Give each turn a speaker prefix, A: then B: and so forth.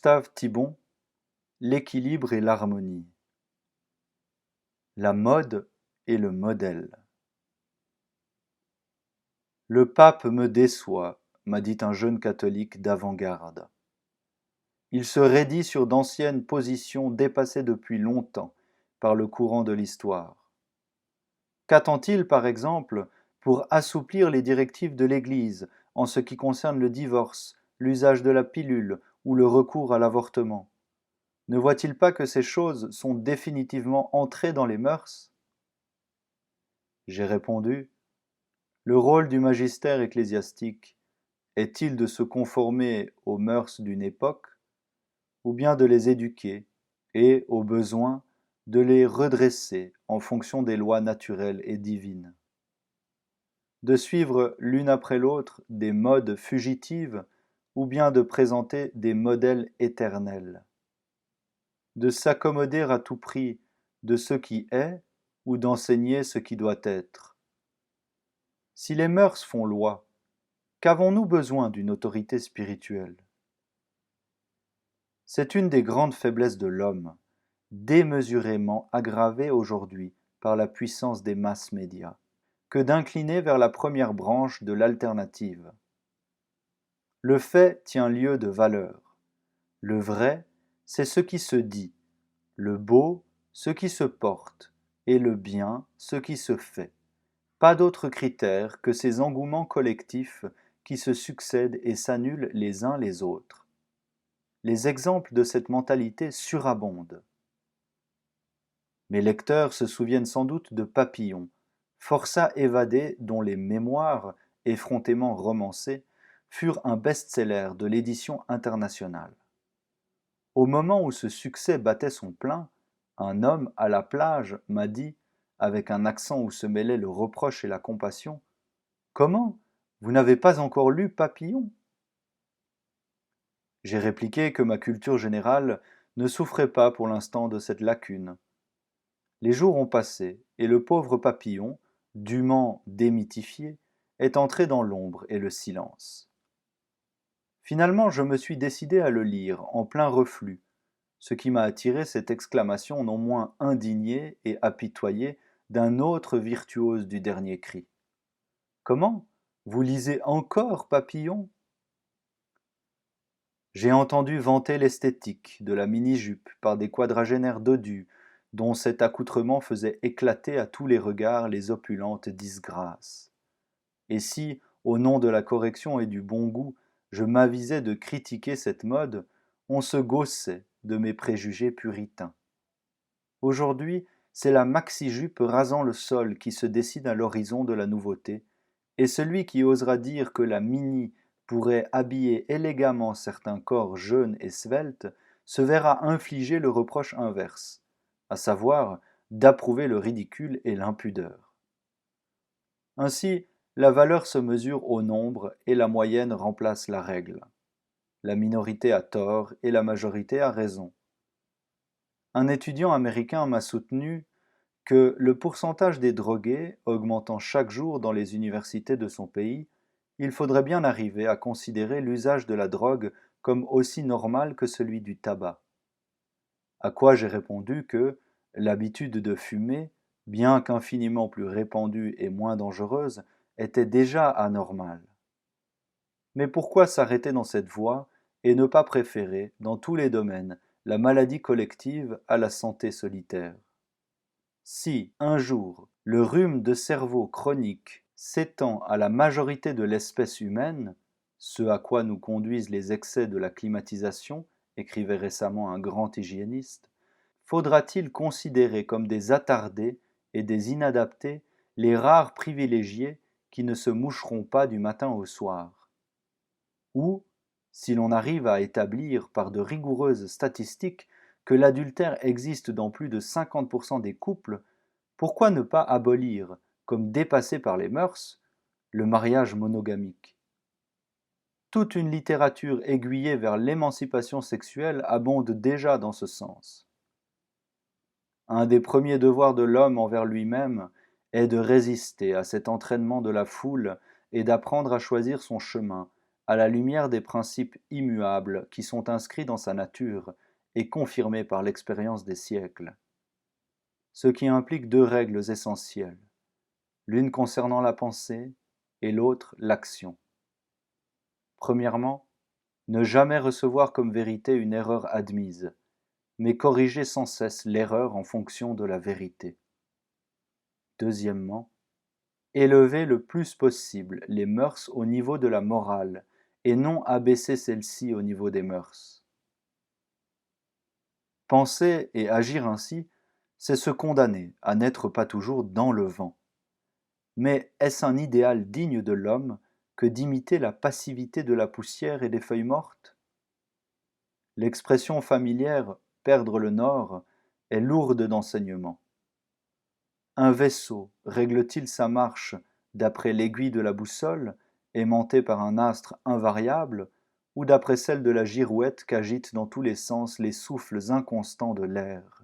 A: Gustave Thibon, l'équilibre et l'harmonie. La mode et le modèle. Le pape me déçoit, m'a dit un jeune catholique d'avant-garde. Il se raidit sur d'anciennes positions dépassées depuis longtemps par le courant de l'histoire. Qu'attend-il, par exemple, pour assouplir les directives de l'Église en ce qui concerne le divorce, l'usage de la pilule ou le recours à l'avortement? Ne voit-il pas que ces choses sont définitivement entrées dans les mœurs? J'ai répondu: le rôle du magistère ecclésiastique est-il de se conformer aux mœurs d'une époque, ou bien de les éduquer et, au besoin, de les redresser en fonction des lois naturelles et divines? De suivre l'une après l'autre des modes fugitives, ou bien de présenter des modèles éternels? De s'accommoder à tout prix de ce qui est, ou d'enseigner ce qui doit être? Si les mœurs font loi, qu'avons-nous besoin d'une autorité spirituelle? C'est une des grandes faiblesses de l'homme, démesurément aggravée aujourd'hui par la puissance des masses médias, que d'incliner vers la première branche de l'alternative. Le fait tient lieu de valeur. Le vrai, c'est ce qui se dit, le beau, ce qui se porte, et le bien, ce qui se fait. Pas d'autre critère que ces engouements collectifs qui se succèdent et s'annulent les uns les autres. Les exemples de cette mentalité surabondent. Mes lecteurs se souviennent sans doute de Papillon, forçat évadé dont les mémoires, effrontément romancés, furent un best-seller de l'édition internationale. Au moment où ce succès battait son plein, un homme à la plage m'a dit, avec un accent où se mêlaient le reproche et la compassion: comment? Vous n'avez pas encore lu Papillon? J'ai répliqué que ma culture générale ne souffrait pas pour l'instant de cette lacune. Les jours ont passé, et le pauvre Papillon, dûment démythifié, est entré dans l'ombre et le silence. Finalement, je me suis décidé à le lire en plein reflux, ce qui m'a attiré cette exclamation non moins indignée et apitoyée d'un autre virtuose du dernier cri. Comment? Vous lisez encore Papillon? J'ai entendu vanter l'esthétique de la mini-jupe par des quadragénaires dodus, dont cet accoutrement faisait éclater à tous les regards les opulentes disgrâces. Et si, au nom de la correction et du bon goût, je m'avisais de critiquer cette mode, on se gaussait de mes préjugés puritains. Aujourd'hui, c'est la maxi-jupe rasant le sol qui se dessine à l'horizon de la nouveauté, et celui qui osera dire que la mini pourrait habiller élégamment certains corps jeunes et sveltes se verra infliger le reproche inverse, à savoir d'approuver le ridicule et l'impudeur. Ainsi, la valeur se mesure au nombre et la moyenne remplace la règle. La minorité a tort et la majorité a raison. Un étudiant américain m'a soutenu que le pourcentage des drogués augmentant chaque jour dans les universités de son pays, il faudrait bien arriver à considérer l'usage de la drogue comme aussi normal que celui du tabac. À quoi j'ai répondu que l'habitude de fumer, bien qu'infiniment plus répandue et moins dangereuse, était déjà anormale. Mais pourquoi s'arrêter dans cette voie et ne pas préférer, dans tous les domaines, la maladie collective à la santé solitaire? Si, un jour, le rhume de cerveau chronique s'étend à la majorité de l'espèce humaine, ce à quoi nous conduisent les excès de la climatisation, écrivait récemment un grand hygiéniste, faudra-t-il considérer comme des attardés et des inadaptés les rares privilégiés qui ne se moucheront pas du matin au soir? Ou, si l'on arrive à établir par de rigoureuses statistiques que l'adultère existe dans plus de 50% des couples, pourquoi ne pas abolir, comme dépassé par les mœurs, le mariage monogamique? Toute une littérature aiguillée vers l'émancipation sexuelle abonde déjà dans ce sens. Un des premiers devoirs de l'homme envers lui-même est de résister à cet entraînement de la foule et d'apprendre à choisir son chemin, à la lumière des principes immuables qui sont inscrits dans sa nature et confirmés par l'expérience des siècles. Ce qui implique deux règles essentielles, l'une concernant la pensée et l'autre l'action. Premièrement, ne jamais recevoir comme vérité une erreur admise, mais corriger sans cesse l'erreur en fonction de la vérité. Deuxièmement, élever le plus possible les mœurs au niveau de la morale et non abaisser celle-ci au niveau des mœurs. Penser et agir ainsi, c'est se condamner à n'être pas toujours dans le vent. Mais est-ce un idéal digne de l'homme que d'imiter la passivité de la poussière et des feuilles mortes? L'expression familière perdre le nord est lourde d'enseignements. Un vaisseau règle-t-il sa marche d'après l'aiguille de la boussole, aimantée par un astre invariable, ou d'après celle de la girouette qu'agitent dans tous les sens les souffles inconstants de l'air?